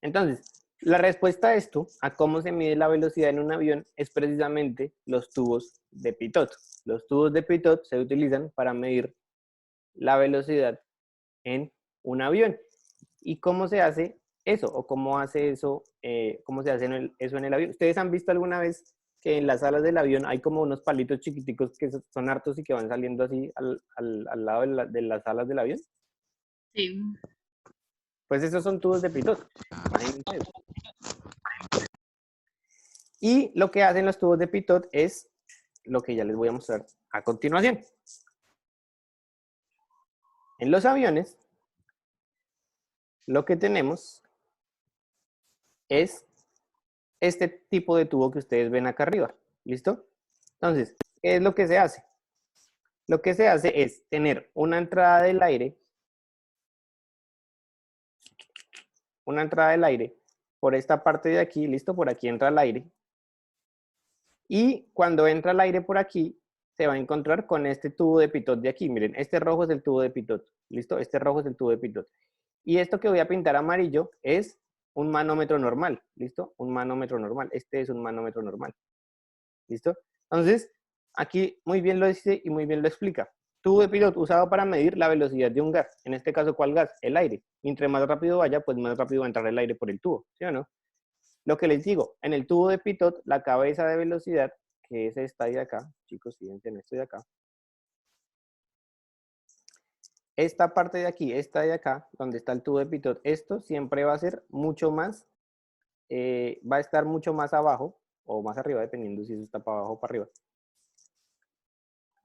Entonces, la respuesta a esto, a cómo se mide la velocidad en un avión, es precisamente los tubos de Pitot. Los tubos de Pitot se utilizan para medir la velocidad en un avión. ¿Y cómo se hace eso? ¿O cómo hace eso? ¿Cómo se hace eso en el avión? ¿Ustedes han visto alguna vez que en las alas del avión hay como unos palitos chiquiticos que son hartos y que van saliendo así al lado de las alas del avión? Sí. Pues esos son tubos de Pitot. Imagínense eso. Y lo que hacen los tubos de Pitot es lo que ya les voy a mostrar a continuación. En los aviones, lo que tenemos es este tipo de tubo que ustedes ven acá arriba. ¿Listo? Entonces, ¿qué es lo que se hace? Lo que se hace es tener una entrada del aire por esta parte de aquí, ¿listo? Por aquí entra el aire. Y cuando entra el aire por aquí, se va a encontrar con este tubo de Pitot de aquí. Miren, este rojo es el tubo de Pitot, ¿listo? Este rojo es el tubo de Pitot. Y esto que voy a pintar amarillo es un manómetro normal, ¿listo? Un manómetro normal. Este es un manómetro normal, ¿listo? Entonces, aquí muy bien lo dice y muy bien lo explica. Tubo de Pitot usado para medir la velocidad de un gas. En este caso, ¿cuál gas? El aire. Mientras más rápido vaya, pues más rápido va a entrar el aire por el tubo, ¿sí o no? Lo que les digo, en el tubo de Pitot, la cabeza de velocidad, que es esta de acá, chicos, fíjense en esto de acá, esta parte de aquí, esta de acá, donde está el tubo de Pitot, esto siempre va a ser mucho más, va a estar mucho más abajo, o más arriba, dependiendo si eso está para abajo o para arriba,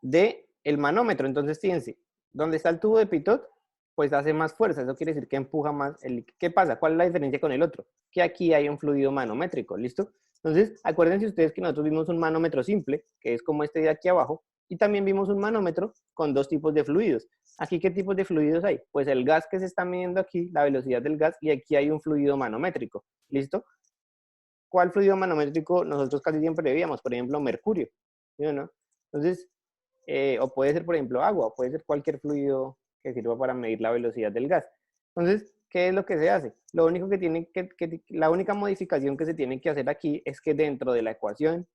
de el manómetro. Entonces, fíjense, donde está el tubo de Pitot, pues hace más fuerza, eso quiere decir que empuja más el líquido. ¿Qué pasa? ¿Cuál es la diferencia con el otro? Que aquí hay un fluido manométrico, ¿listo? Entonces, acuérdense ustedes que nosotros vimos un manómetro simple, que es como este de aquí abajo, y también vimos un manómetro con dos tipos de fluidos. Aquí, ¿qué tipos de fluidos hay? Pues el gas que se está midiendo aquí, la velocidad del gas, y aquí hay un fluido manométrico, ¿listo? ¿Cuál fluido manométrico nosotros casi siempre veíamos? Por ejemplo, mercurio, ¿sí o no? Entonces, o puede ser, por ejemplo, agua, o puede ser cualquier fluido que sirva para medir la velocidad del gas. Entonces, ¿qué es lo que se hace? Lo único que la única modificación que se tiene que hacer aquí es que dentro de la ecuación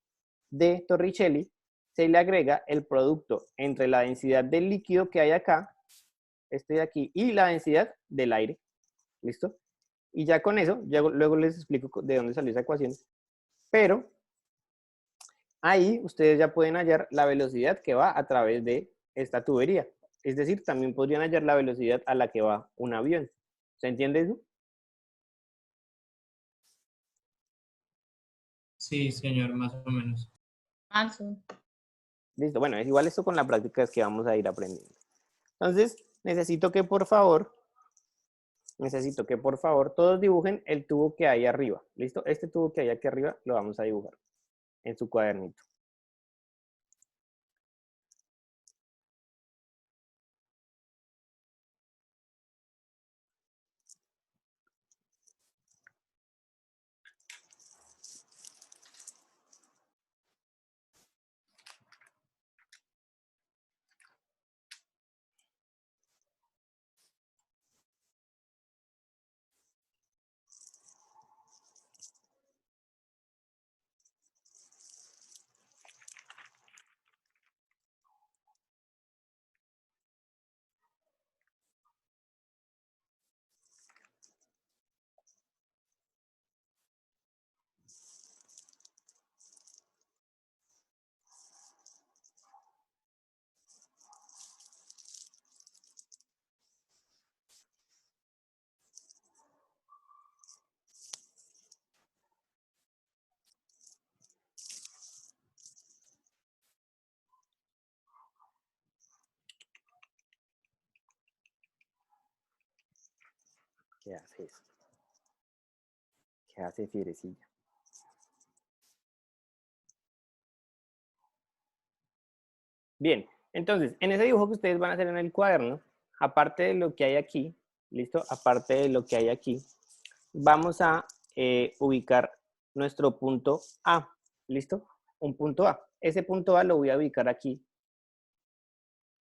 de Torricelli se le agrega el producto entre la densidad del líquido que hay acá, este de aquí, y la densidad del aire. ¿Listo? Y ya con eso, luego les explico de dónde salió esa ecuación, pero ahí ustedes ya pueden hallar la velocidad que va a través de esta tubería. Es decir, también podrían hallar la velocidad a la que va un avión. ¿Se entiende eso? Sí, señor, más o menos. Maxo. Listo. Bueno, es igual esto con la práctica es que vamos a ir aprendiendo. Entonces, necesito que por favor todos dibujen el tubo que hay arriba. ¿Listo? Este tubo que hay aquí arriba lo vamos a dibujar en su cuadernito. ¿Qué hace eso? ¿Qué hace Fierecilla? Bien, entonces, en ese dibujo que ustedes van a hacer en el cuaderno, aparte de lo que hay aquí, ¿listo? Aparte de lo que hay aquí, vamos a ubicar nuestro punto A, ¿listo? Un punto A. Ese punto A lo voy a ubicar aquí,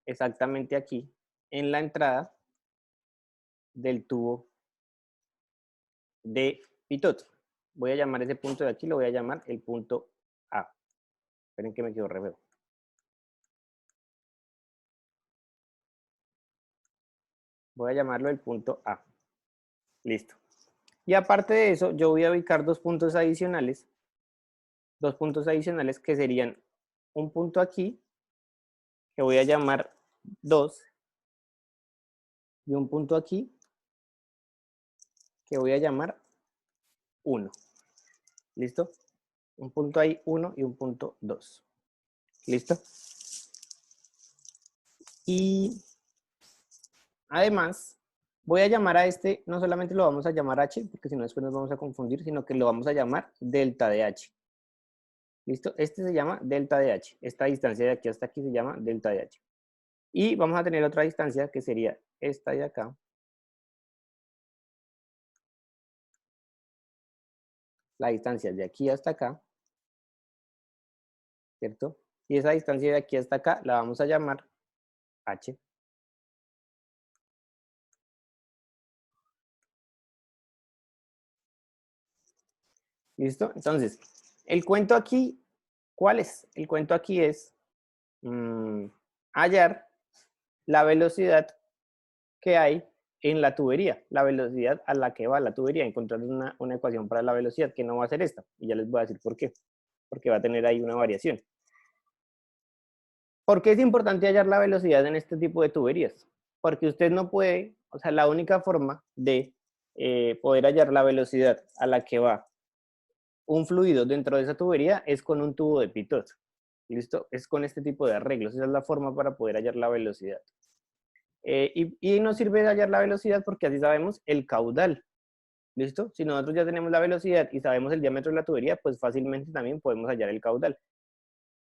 exactamente aquí, en la entrada del tubo de Pitot. Voy a llamar ese punto de aquí, lo voy a llamar el punto A. Esperen que me quedo re feo. Voy a llamarlo el punto A. Listo. Y aparte de eso, yo voy a ubicar dos puntos adicionales que serían un punto aquí, que voy a llamar 2, y un punto aquí, que voy a llamar 1. ¿Listo? Un punto ahí, 1 y un punto 2. ¿Listo? Y además, voy a llamar a este, no solamente lo vamos a llamar H, porque si no después nos vamos a confundir, sino que lo vamos a llamar delta de H. ¿Listo? Este se llama delta de H. Esta distancia de aquí hasta aquí se llama delta de H. Y vamos a tener otra distancia que sería esta de acá. La distancia de aquí hasta acá. ¿Cierto? Y esa distancia de aquí hasta acá la vamos a llamar H. ¿Listo? Entonces, el cuento aquí, ¿cuál es? El cuento aquí es hallar la velocidad que hay en la tubería, la velocidad a la que va la tubería, encontrar una ecuación para la velocidad que no va a ser esta. Y ya les voy a decir por qué. Porque va a tener ahí una variación. ¿Por qué es importante hallar la velocidad en este tipo de tuberías? Porque usted no puede, o sea, la única forma de poder hallar la velocidad a la que va un fluido dentro de esa tubería es con un tubo de Pitot. ¿Listo? Es con este tipo de arreglos. Esa es la forma para poder hallar la velocidad. Y nos sirve de hallar la velocidad porque así sabemos el caudal. ¿Listo? Si nosotros ya tenemos la velocidad y sabemos el diámetro de la tubería, pues fácilmente también podemos hallar el caudal.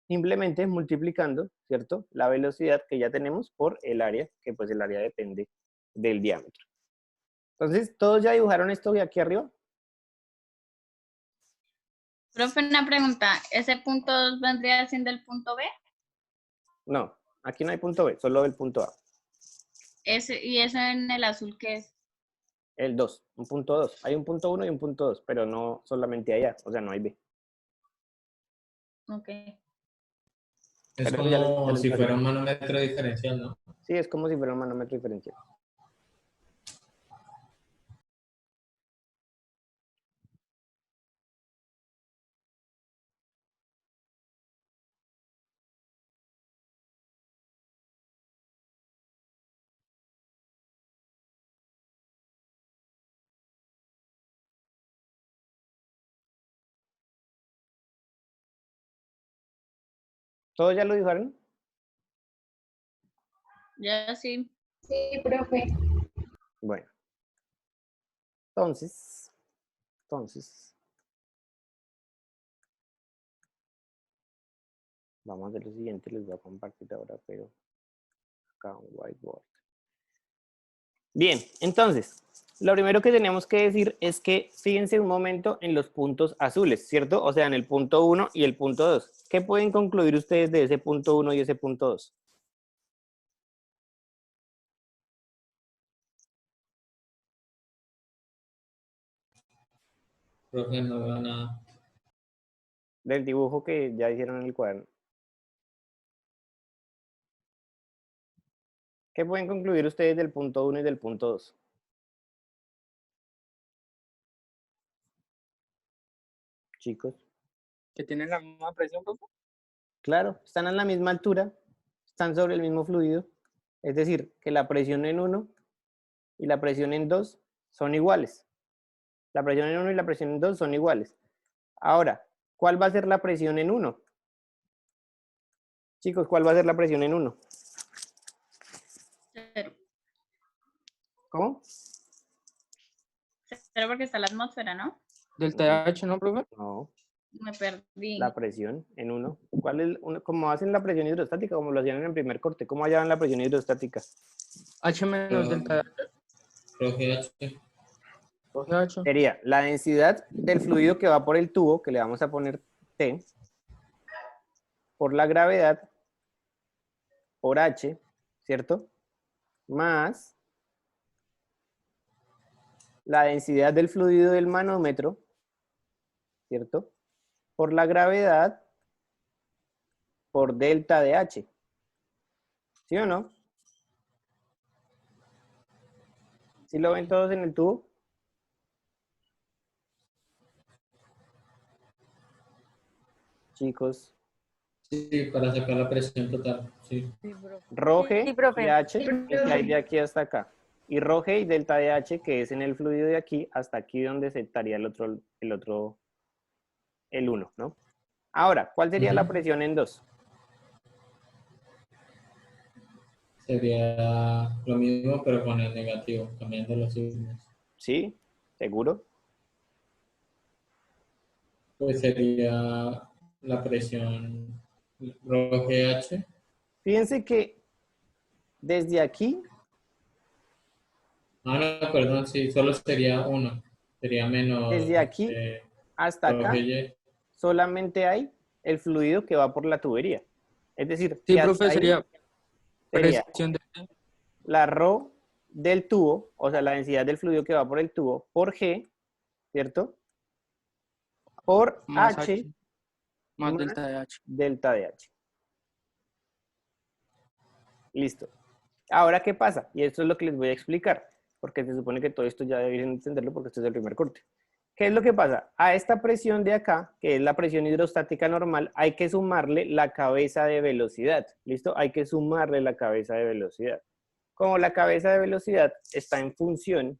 Simplemente multiplicando, ¿cierto? La velocidad que ya tenemos por el área, que pues el área depende del diámetro. Entonces, ¿todos ya dibujaron esto de aquí arriba? Profe, una pregunta. ¿Ese punto 2 vendría siendo el punto B? No, aquí no hay punto B, solo el punto A. ¿Y eso en el azul qué es? El 2, un punto 2. Hay un punto 1 y un punto 2, pero no solamente allá, o sea, no hay B. Ok. Es Pero eso ya como les si voy a fuera decir. un manómetro diferencial, ¿no? Sí, es como si fuera un manómetro diferencial. ¿Todos ya lo dibujaron? Ya sí. Sí, profe. Bueno, entonces, vamos a hacer lo siguiente, les voy a compartir ahora, pero acá un whiteboard. Bien, entonces, lo primero que tenemos que decir es que fíjense un momento en los puntos azules, ¿cierto? O sea, en el punto 1 y el punto 2. ¿Qué pueden concluir ustedes de ese punto 1 y ese punto 2? Profe, no veo nada. Del dibujo que ya hicieron en el cuaderno. ¿Qué pueden concluir ustedes del punto 1 y del punto 2? Chicos. ¿Que tienen la misma presión, profe? Claro, están a la misma altura, están sobre el mismo fluido. Es decir, que la presión en 1 y la presión en 2 son iguales. La presión en 1 y la presión en 2 son iguales. Ahora, ¿cuál va a ser la presión en 1? Chicos, ¿cuál va a ser la presión en 1? Cero. ¿Cómo? Cero porque está la atmósfera, ¿no? Del TH, ¿no, profe? No, Me perdí. la presión en 1. ¿Cuál es como hacen la presión hidrostática, como lo hacían en el primer corte? ¿Cómo hallaban la presión hidrostática? H menos delta H. Profe H. Profe H. Sería la densidad del fluido que va por el tubo, que le vamos a poner T, por la gravedad, por H, ¿cierto? Más la densidad del fluido del manómetro, ¿cierto? Por la gravedad por delta de H. ¿Sí o no? ¿Sí lo ven todos en el tubo? Chicos, Sí, para sacar la presión total. Sí. Rho Sí, G y profe. H, el que hay de aquí hasta acá. Y Rho G y delta de H, que es en el fluido de aquí hasta aquí donde se estaría el 1, ¿no? Ahora, ¿cuál sería la Ujú. presión en 2? Sería lo mismo, pero con el negativo, cambiando los signos. ¿Sí? ¿Seguro? Pues sería la presión ρGH. Fíjense que desde aquí, Ah, no, perdón, sí, solo sería uno. Sería menos desde aquí hasta acá, ρGY. solamente hay el fluido que va por la tubería. Es decir, Sí, que hasta profe, ahí sería sería presión de... la Rho del tubo, o sea, la densidad del fluido que va por el tubo, por G, ¿cierto? Por más H H, más más delta de H. delta de H. Listo. Ahora, ¿qué pasa? Y esto es lo que les voy a explicar, porque se supone que todo esto ya deberían entenderlo porque este es el primer corte. ¿Qué es lo que pasa? A esta presión de acá, que es la presión hidrostática normal, hay que sumarle la cabeza de velocidad. ¿Listo? Hay que sumarle la cabeza de velocidad. Como la cabeza de velocidad está en función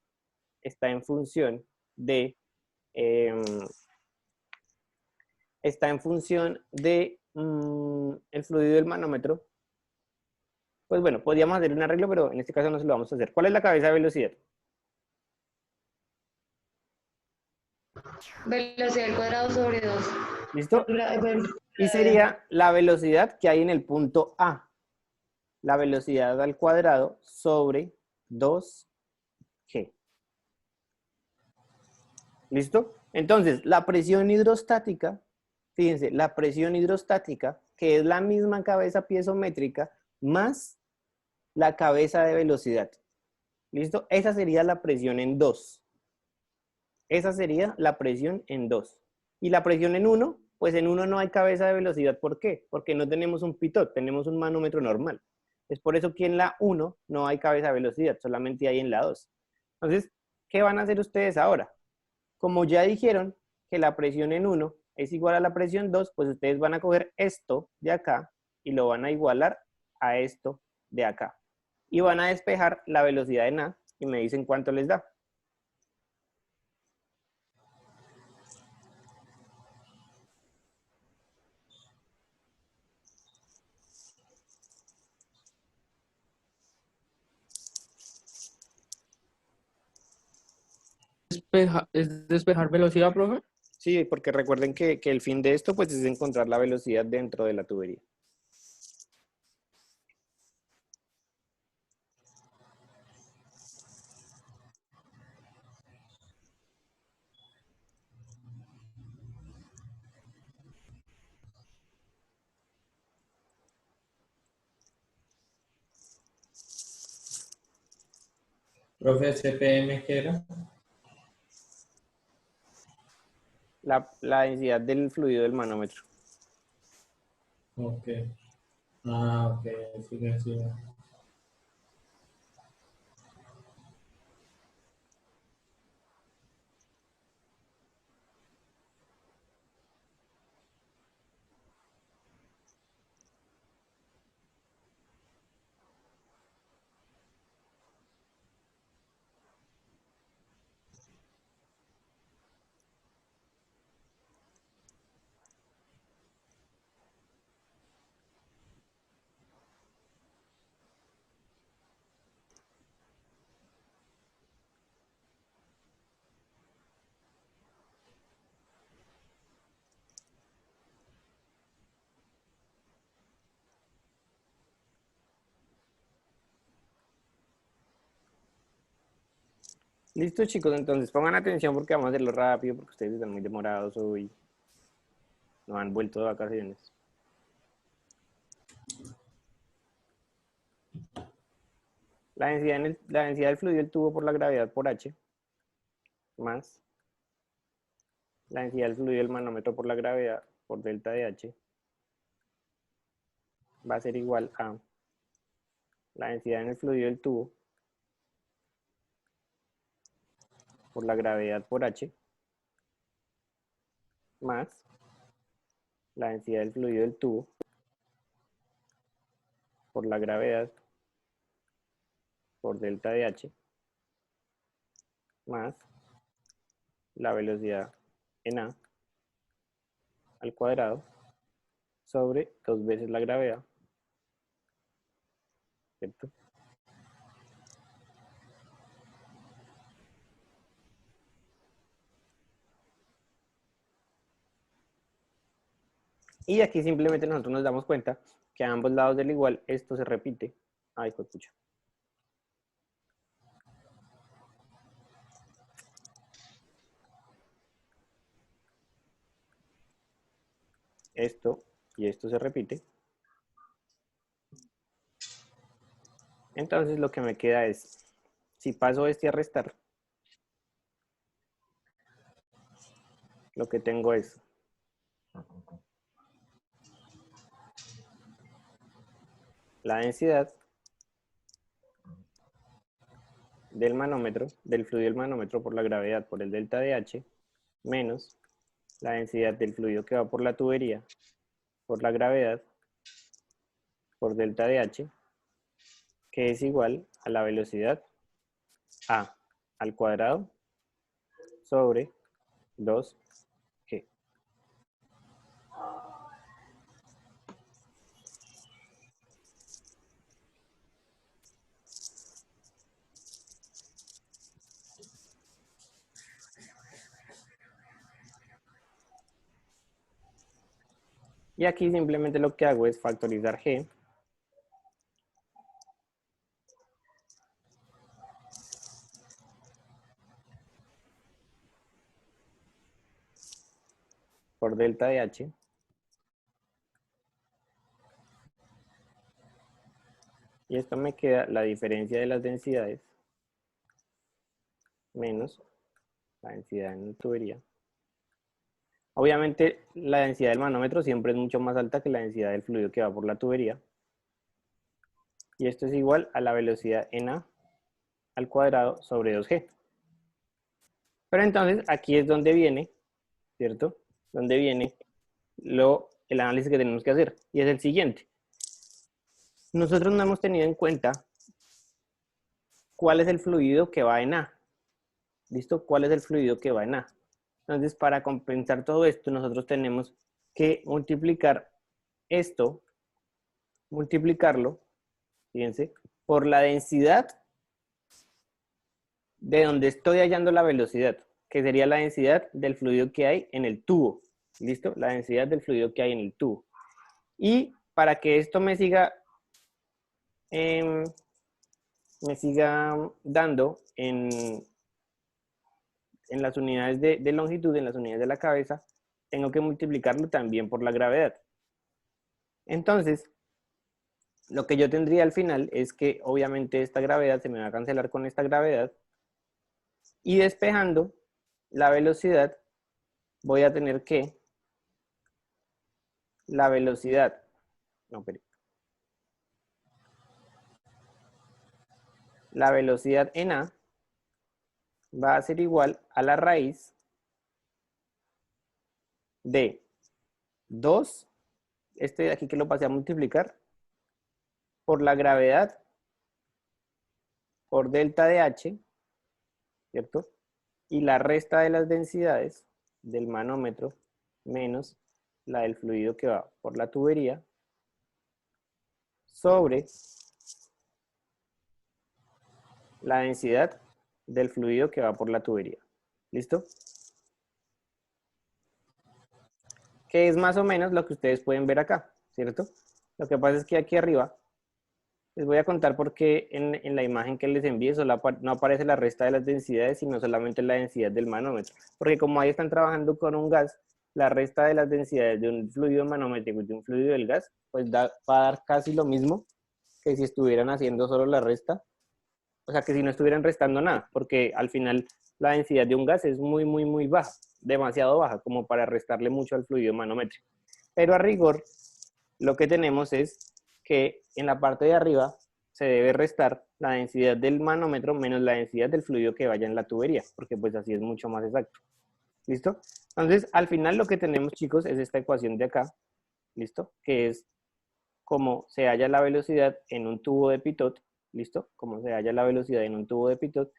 de el fluido del manómetro, pues bueno, podríamos hacer un arreglo, pero en este caso no se lo vamos a hacer. ¿Cuál es la cabeza de velocidad? Velocidad al cuadrado sobre 2. ¿Listo? Y sería la velocidad que hay en el punto A. La velocidad al cuadrado sobre 2G. ¿Listo? Entonces, la presión hidrostática, fíjense, la presión hidrostática, que es la misma cabeza piezométrica, más la cabeza de velocidad. ¿Listo? Esa sería la presión en 2. Esa sería la presión en 2. Y la presión en 1, pues en 1 no hay cabeza de velocidad. ¿Por qué? Porque no tenemos un pitot, tenemos un manómetro normal. Es por eso que en la 1 no hay cabeza de velocidad, solamente hay en la 2. Entonces, ¿qué van a hacer ustedes ahora? Como ya dijeron que la presión en 1 es igual a la presión 2, pues ustedes van a coger esto de acá y lo van a igualar a esto de acá. Y van a despejar la velocidad en A y me dicen cuánto les da. ¿Es despejar velocidad, profe? Sí, porque recuerden que el fin de esto pues, es encontrar la velocidad dentro de la tubería. Profe, CPM, ¿qué era? La densidad del fluido del manómetro. Ok. Ah, ok, sigue, sigue. Listo, chicos, entonces pongan atención porque vamos a hacerlo rápido porque ustedes están muy demorados hoy. No han vuelto de vacaciones. La densidad del fluido del tubo por la gravedad por H más la densidad del fluido del manómetro por la gravedad por delta de H va a ser igual a la densidad en el fluido del tubo por la gravedad por H más la densidad del fluido del tubo por la gravedad por delta de H más la velocidad en A al cuadrado sobre 2 veces la gravedad, ¿cierto? Y aquí simplemente nosotros nos damos cuenta que a ambos lados del igual esto se repite. Ay, pues pucha. Esto y esto se repite. Entonces lo que me queda es, si paso este a restar, lo que tengo es la densidad del manómetro, del fluido del manómetro por la gravedad por el delta de H, menos la densidad del fluido que va por la tubería por la gravedad por delta de H, que es igual a la velocidad A al cuadrado sobre 2G. Y aquí simplemente lo que hago es factorizar G por delta de H y esto me queda la diferencia de las densidades menos la densidad en la tubería. Obviamente la densidad del manómetro siempre es mucho más alta que la densidad del fluido que va por la tubería. Y esto es igual a la velocidad en A al cuadrado sobre 2G. Pero entonces aquí es donde viene, ¿cierto? Donde viene el análisis que tenemos que hacer. Y es el siguiente. Nosotros no hemos tenido en cuenta cuál es el fluido que va en A. ¿Listo? ¿Cuál es el fluido que va en A? Entonces, para compensar todo esto, nosotros tenemos que multiplicar esto, multiplicarlo, fíjense, por la densidad de donde estoy hallando la velocidad, que sería la densidad del fluido que hay en el tubo. ¿Listo? La densidad del fluido que hay en el tubo. Y para que esto me siga dando en las unidades de longitud, en las unidades de la cabeza, tengo que multiplicarlo también por la gravedad. Entonces, lo que yo tendría al final es que obviamente esta gravedad se me va a cancelar con esta gravedad y despejando la velocidad voy a tener que la velocidad, la velocidad en A va a ser igual a la raíz de 2, este de aquí que lo pasé a multiplicar, por la gravedad por delta de H, ¿cierto? Y la resta de las densidades del manómetro menos la del fluido que va por la tubería sobre la densidad del fluido que va por la tubería. ¿Listo? Que es más o menos lo que ustedes pueden ver acá, ¿cierto? Lo que pasa es que aquí arriba les voy a contar por qué en la imagen que les envié no aparece la resta de las densidades, sino solamente la densidad del manómetro. Porque como ahí están trabajando con un gas, la resta de las densidades de un fluido manométrico y de un fluido del gas, pues va a dar casi lo mismo que si estuvieran haciendo solo la resta. O sea, que si no estuvieran restando nada, porque al final la densidad de un gas es muy, muy, muy baja, demasiado baja, como para restarle mucho al fluido manométrico. Pero a rigor, lo que tenemos es que en la parte de arriba se debe restar la densidad del manómetro menos la densidad del fluido que vaya en la tubería, porque pues así es mucho más exacto. ¿Listo? Entonces, al final lo que tenemos, chicos, es esta ecuación de acá, ¿listo? Que es como se halla la velocidad en un tubo de Pitot, ¿listo? Como se halla la velocidad en un tubo de Pitot.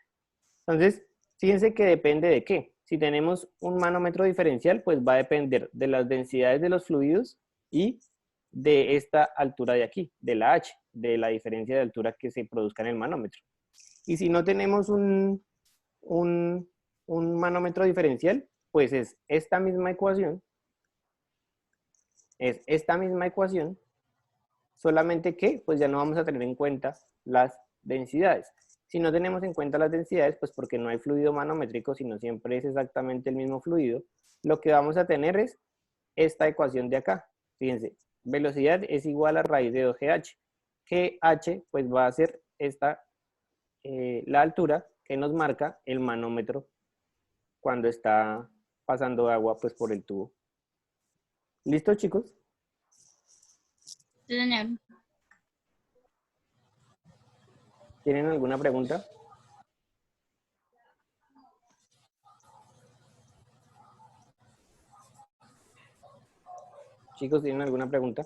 Entonces, fíjense que depende de qué. Si tenemos un manómetro diferencial, pues va a depender de las densidades de los fluidos y de esta altura de aquí, de la H, de la diferencia de altura que se produzca en el manómetro. Y si no tenemos un manómetro diferencial, pues es esta misma ecuación, solamente que pues ya no vamos a tener en cuenta las densidades. Si no tenemos en cuenta las densidades, pues porque no hay fluido manométrico, sino siempre es exactamente el mismo fluido, lo que vamos a tener es esta ecuación de acá. Fíjense, velocidad es igual a raíz de 2GH. GH pues va a ser esta, la altura que nos marca el manómetro cuando está pasando agua pues por el tubo. ¿Listo, chicos? Sí, señor. ¿Tienen alguna pregunta? Chicos, ¿tienen alguna pregunta?